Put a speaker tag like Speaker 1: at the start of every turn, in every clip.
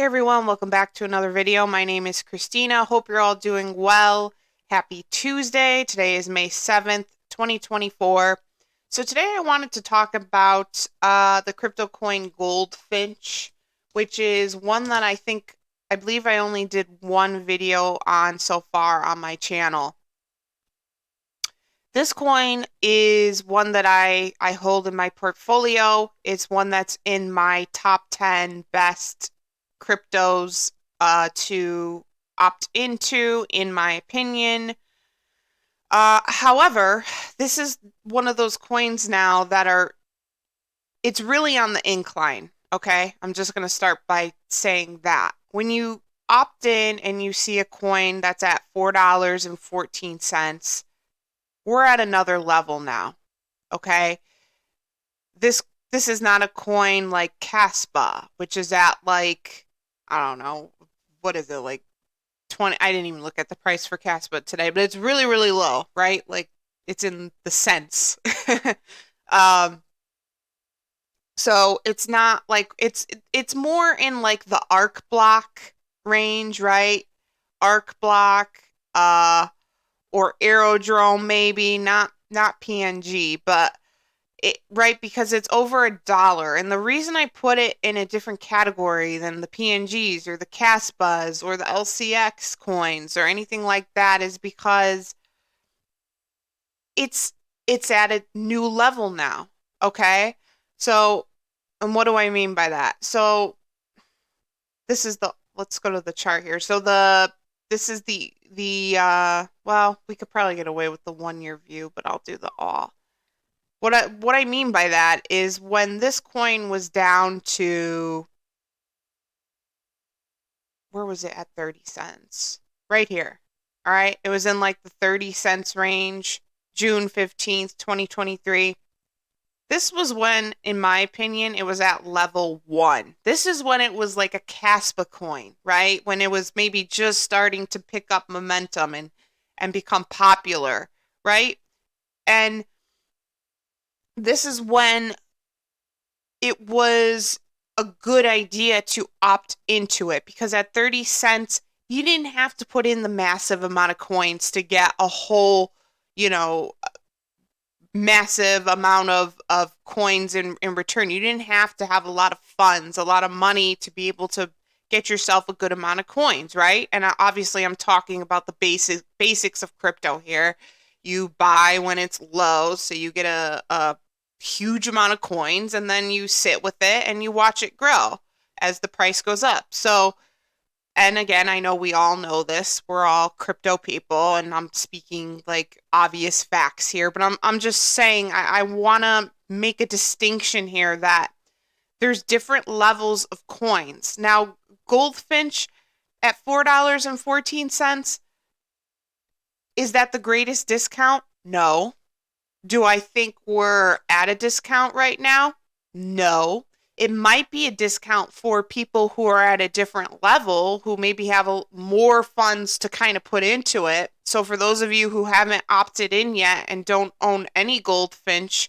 Speaker 1: everyone, welcome back to another video. My name is Christina. Hope you're all doing well. Happy Tuesday. Today is May 7th, 2024. So today I wanted to talk about the crypto coin Goldfinch, which is one that I believe I only did one video on so far on my channel. This coin is one that I hold in my portfolio. It's one that's in my top 10 best cryptos to opt into, in my opinion. However, this is one of those coins now it's really on the incline, okay? I'm just going to start by saying that. When you opt in and you see a coin that's at $4.14, we're at another level now, okay? This is not a coin like Caspa, which is at like, I don't know, what is it, like 20? I didn't even look at the price for Caspa today, but it's really, really low, right? Like it's in the cents. um, so it's not like it's more in like the arc block range, right? Arc block, or Aerodrome, maybe not PNG, but right, because it's over $1. And the reason I put it in a different category than the PNGs or the Caspas or the LCX coins or anything like that is because it's at a new level now. Okay? So, and what do I mean by that? So let's go to the chart here. So this is well, we could probably get away with the 1 year view, but I'll do the all. What I mean by that is when this coin was down to, where was it, at 30 cents? Right here. All right. It was in like the 30 cents range, June 15th, 2023. This was when, in my opinion, it was at level 1. This is when it was like a Caspa coin, right? When it was maybe just starting to pick up momentum and become popular, right? And this is when it was a good idea to opt into it, because at 30 cents, you didn't have to put in the massive amount of coins to get a whole, massive amount of coins in return. You didn't have to have a lot of funds, a lot of money to be able to get yourself a good amount of coins, right? And obviously I'm talking about the basics of crypto here. You buy when it's low, so you get a huge amount of coins, and then you sit with it and you watch it grow as the price goes up. So, and again, I know we all know this. We're all crypto people, and I'm speaking like obvious facts here, but I'm just saying I want to make a distinction here that there's different levels of coins. Now, Goldfinch at $4.14, is that the greatest discount? No. Do I think we're at a discount right now? No. It might be a discount for people who are at a different level, who maybe have more funds to kind of put into it. So for those of you who haven't opted in yet and don't own any Goldfinch,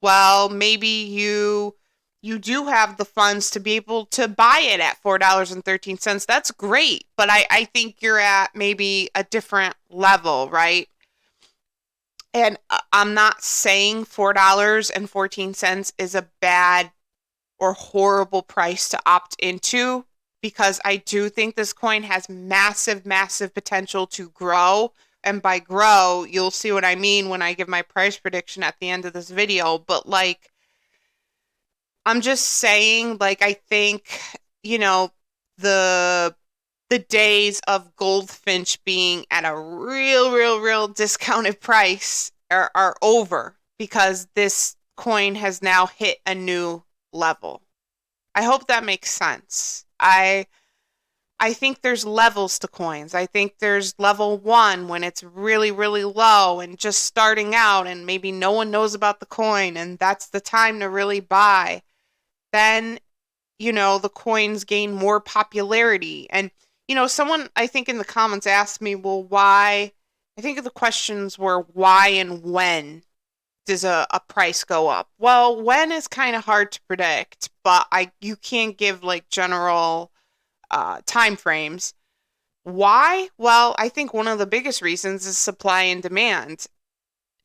Speaker 1: well, maybe you do have the funds to be able to buy it at $4.13. That's great, but I think you're at maybe a different level, right? And I'm not saying $4.14 is a bad or horrible price to opt into, because I do think this coin has massive, massive potential to grow. And by grow, you'll see what I mean when I give my price prediction at the end of this video. But like, I'm just saying, like, I think, the days of Goldfinch being at a real discounted price are over, because this coin has now hit a new level. I hope that makes sense. I think there's levels to coins. I think there's level 1 when it's really, really low and just starting out and maybe no one knows about the coin, and that's the time to really buy. Then, the coins gain more popularity. And, someone, I think in the comments asked me, well, why? I think the questions were why and when does a price go up? Well, when is kind of hard to predict, but you can't give like general time frames. Why? Well, I think one of the biggest reasons is supply and demand.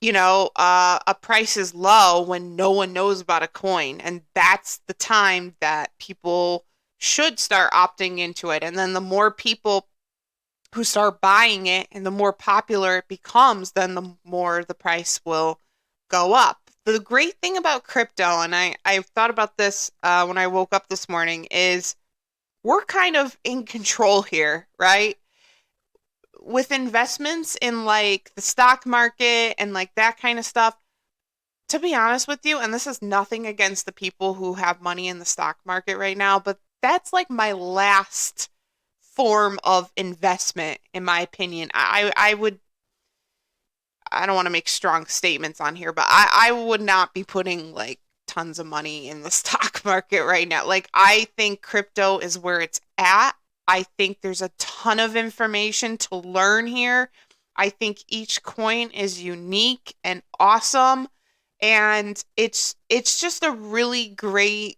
Speaker 1: A price is low when no one knows about a coin, and that's the time that people should start opting into it. And then the more people who start buying it and the more popular it becomes, then the more the price will go up. The great thing about crypto, and I thought about this when I woke up this morning, is we're kind of in control here, right? With investments in like the stock market and like that kind of stuff, to be honest with you, and this is nothing against the people who have money in the stock market right now, but that's like my last form of investment, in my opinion. I don't want to make strong statements on here, but I would not be putting like tons of money in the stock market right now. Like, I think crypto is where it's at. I think there's a ton of information to learn here. I think each coin is unique and awesome, and it's just a really great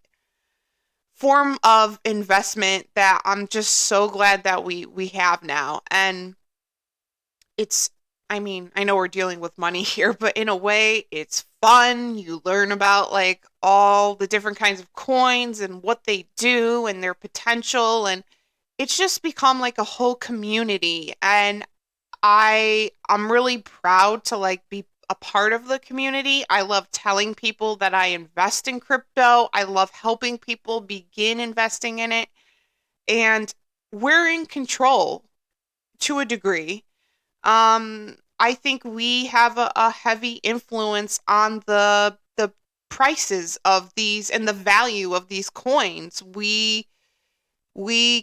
Speaker 1: form of investment that I'm just so glad that we have now. And it's I mean, I know we're dealing with money here, but in a way, it's fun. You learn about like all the different kinds of coins and what they do and their potential, and it's just become like a whole community. And I'm really proud to like be a part of the community. I love telling people that I invest in crypto. I love helping people begin investing in it, and we're in control to a degree. I think we have a heavy influence on the prices of these and the value of these coins. We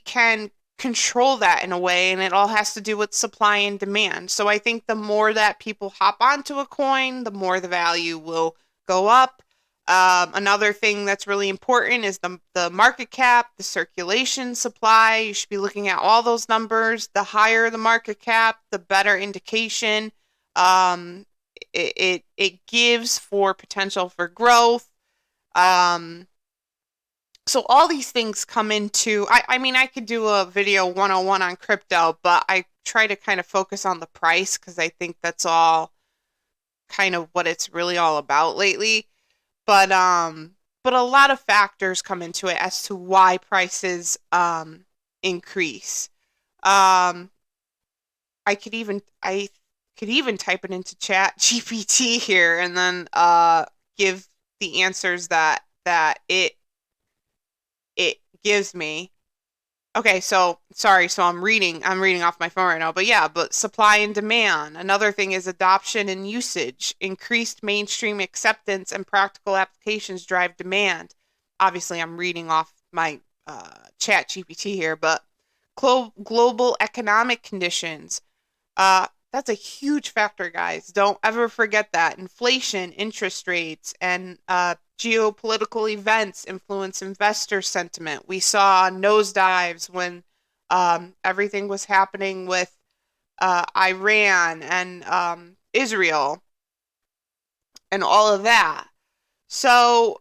Speaker 1: can control that in a way, and it all has to do with supply and demand. So I think the more that people hop onto a coin, the more the value will go up. Another thing that's really important is the market cap, the circulation supply. You should be looking at all those numbers. The higher the market cap, the better indication. Um, it gives for potential for growth. Um, so all these things come into, I mean, I could do a video 101 on crypto, but I try to kind of focus on the price because I think that's all kind of what it's really all about lately. But a lot of factors come into it as to why prices increase. Um, I could even type it into chat GPT here and then give the answers that it gives me. Okay, so sorry, so I'm reading off my phone right now. But yeah, but supply and demand. Another thing is adoption and usage. Increased mainstream acceptance and practical applications drive demand. Obviously, I'm reading off my chat GPT here, but global economic conditions. That's a huge factor, guys. Don't ever forget that. Inflation, interest rates, and geopolitical events influence investor sentiment. We saw nosedives when everything was happening with Iran and Israel and all of that. So,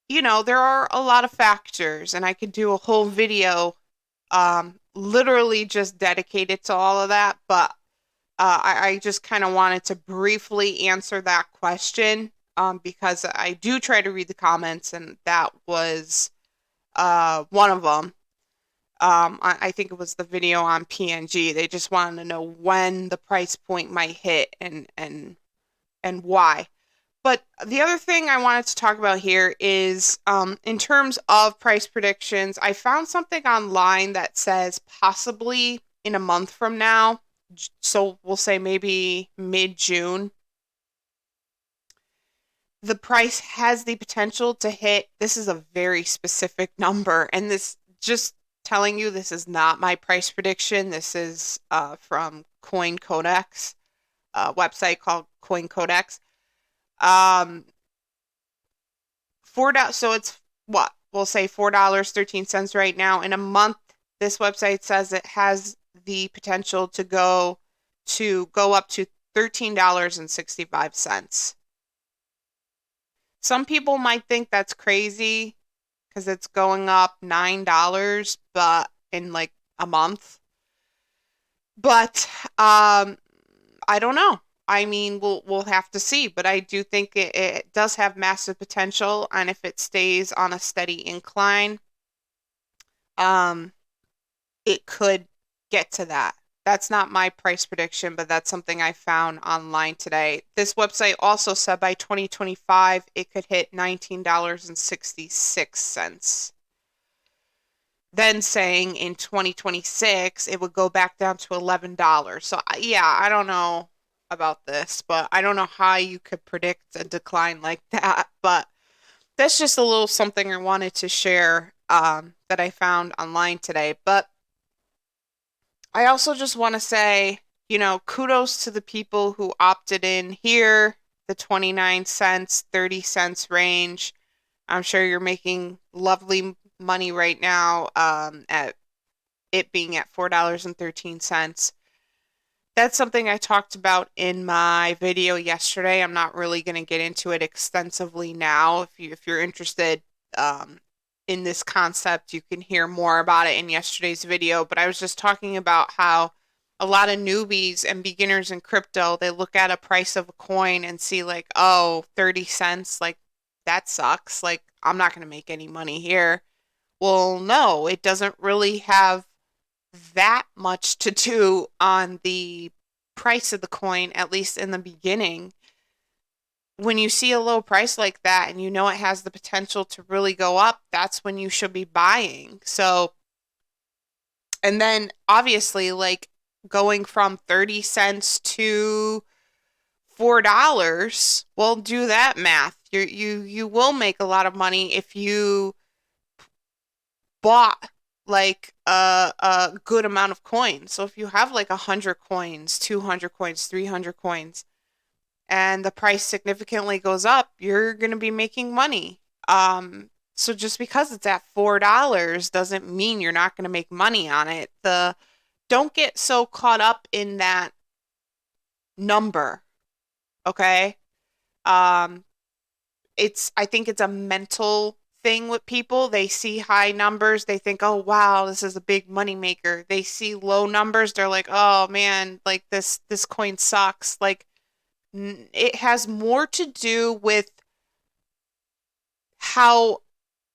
Speaker 1: there are a lot of factors, and I could do a whole video literally just dedicated to all of that, but I just kind of wanted to briefly answer that question because I do try to read the comments, and that was one of them. I think it was the video on PNG. They just wanted to know when the price point might hit and why. But the other thing I wanted to talk about here is in terms of price predictions, I found something online that says possibly in a month from now, so we'll say maybe mid-June, the price has the potential to hit. This is a very specific number, and this just telling you this is not my price prediction. This is from Coin Codex, a website called Coin Codex. Um, so it's what we'll say $4.13 right now. In a month, this website says it has the potential to go up to $13.65. Some people might think that's crazy because it's going up $9, but in like a month. But I don't know. I mean, we'll have to see, but I do think it does have massive potential, and if it stays on a steady incline, um, it could get to that. That's not my price prediction, but that's something I found online today. This website also said by 2025 it could hit $19.66. Then saying in 2026 it would go back down to $11. So yeah, I don't know about this, but I don't know how you could predict a decline like that. But that's just a little something I wanted to share that I found online today. But I also just want to say, kudos to the people who opted in here, the 29 cents, 30 cents range. I'm sure you're making lovely money right now at it being at $4.13. That's something I talked about in my video yesterday. I'm not really going to get into it extensively now. If you're interested in this concept, you can hear more about it in yesterday's video. But I was just talking about how a lot of newbies and beginners in crypto, they look at a price of a coin and see like, oh, 30 cents, like that sucks. Like I'm not going to make any money here. Well, no, it doesn't really have that much to do on the price of the coin, at least in the beginning. When you see a low price like that and you know it has the potential to really go up, that's when you should be buying. So, and then obviously, like going from 30 cents to $4, well, do that math. You will make a lot of money if you bought like a good amount of coins. So if you have like 100 coins, 200 coins, 300 coins, and the price significantly goes up, you're gonna be making money. So just because it's at $4 doesn't mean you're not gonna make money on it. The Don't get so caught up in that number, okay? Um, I think it's a mental thing with people. They see high numbers, they think, "Oh wow, this is a big money maker." They see low numbers, they're like, "Oh man, like this coin sucks." Like it has more to do with how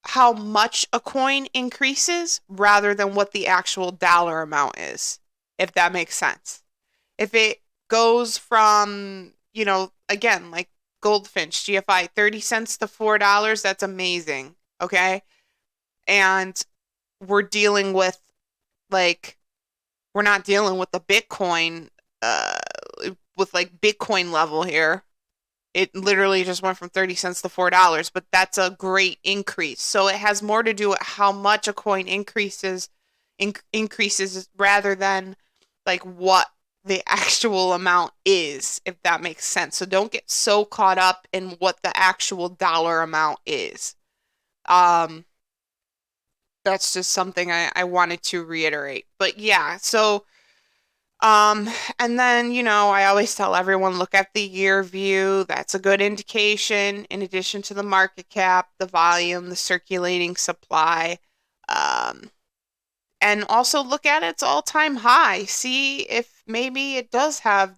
Speaker 1: how much a coin increases rather than what the actual dollar amount is, if that makes sense. If it goes from, again, like Goldfinch, GFI, 30 cents to $4, that's amazing. Okay. And we're dealing with like, we're not dealing with the Bitcoin, uh, with like Bitcoin level here. It literally just went from 30 cents to $4, but that's a great increase. So it has more to do with how much a coin increases rather than like what the actual amount is, if that makes sense. So don't get so caught up in what the actual dollar amount is. Um, that's just something I wanted to reiterate. But yeah, so um, and then, I always tell everyone look at the year view. That's a good indication, in addition to the market cap, the volume, the circulating supply. Um, and also look at its all-time high. See if maybe it does have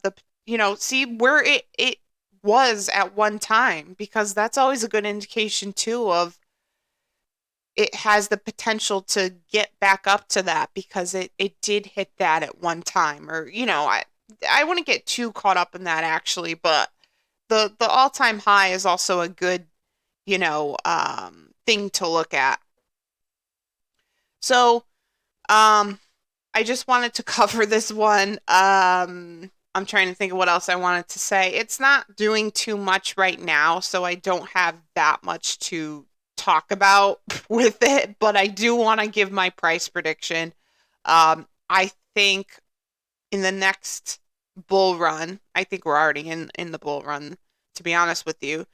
Speaker 1: see where it was at one time, because that's always a good indication too of it has the potential to get back up to that, because it did hit that at one time. Or I wouldn't get too caught up in that actually, but the all-time high is also a good thing to look at. So I just wanted to cover this one. I'm trying to think of what else I wanted to say. It's not doing too much right now, so I don't have that much to talk about with it, but I do want to give my price prediction. I think in the next bull run, I think we're already in the bull run, to be honest with you.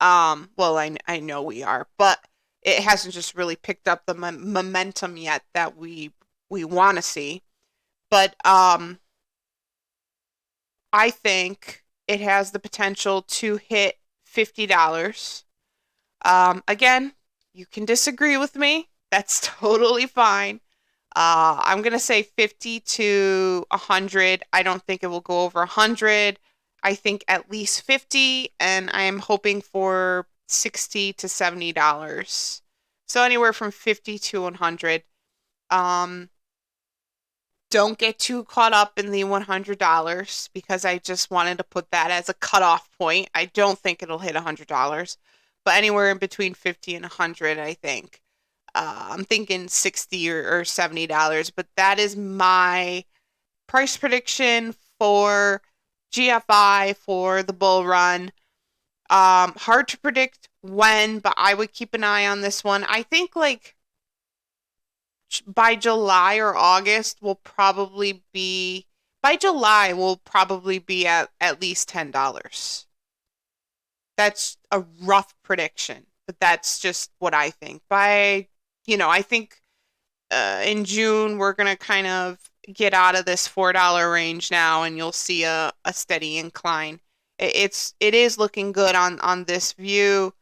Speaker 1: Well, I know we are, but it hasn't just really picked up the momentum yet that we want to see. But I think it has the potential to hit $50. Again, you can disagree with me. That's totally fine. I'm gonna say 50 to 100. I don't think it will go over 100. I think at least 50, and I am hoping for 60 to $70. So anywhere from 50 to 100. Um, don't get too caught up in the $100 because I just wanted to put that as a cutoff point. I don't think it'll hit $100, but anywhere in between 50 and 100, I think. I'm thinking 60 or $70, but that is my price prediction for GFI for the bull run. Hard to predict when, but I would keep an eye on this one. I think like by July or August will probably be by July will probably be at least $10. That's a rough prediction, but that's just what I think. I think in June we're gonna kind of get out of this $4 range now, and you'll see a steady incline. It is looking good on this view.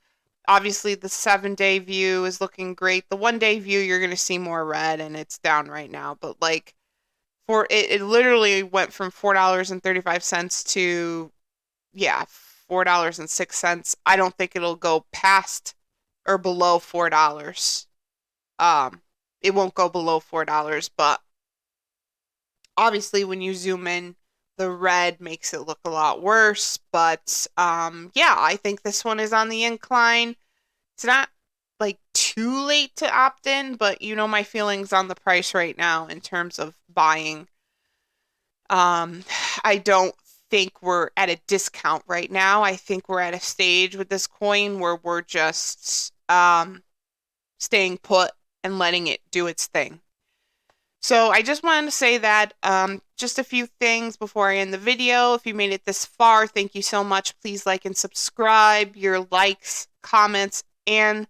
Speaker 1: Obviously, the 7-day view is looking great. The 1-day view, you're going to see more red and it's down right now. But like it literally went from $4.35 to, yeah, $4.06. I don't think it'll go past or below $4. Um, it won't go below $4, but obviously when you zoom in, the red makes it look a lot worse. But yeah, I think this one is on the incline. It's not like too late to opt in, but you know my feelings on the price right now in terms of buying. Um, I don't think we're at a discount right now. I think we're at a stage with this coin where we're just staying put and letting it do its thing. So I just wanted to say that just a few things before I end the video. If you made it this far, thank you so much. Please like and subscribe. Your likes, comments, and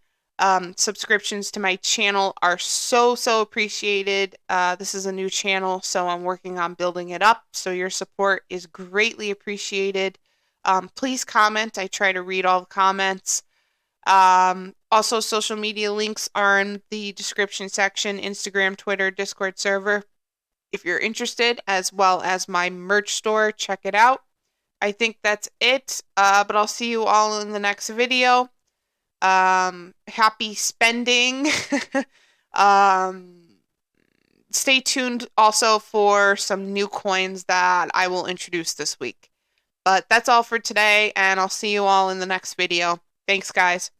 Speaker 1: subscriptions to my channel are so, so appreciated. This is a new channel, so I'm working on building it up. So your support is greatly appreciated. Please comment. I try to read all the comments. Also, social media links are in the description section, Instagram, Twitter, Discord server. If you're interested, as well as my merch store, check it out. I think that's it. But I'll see you all in the next video. Happy spending. um, Stay tuned also for some new coins that I will introduce this week. But that's all for today, and I'll see you all in the next video. Thanks, guys.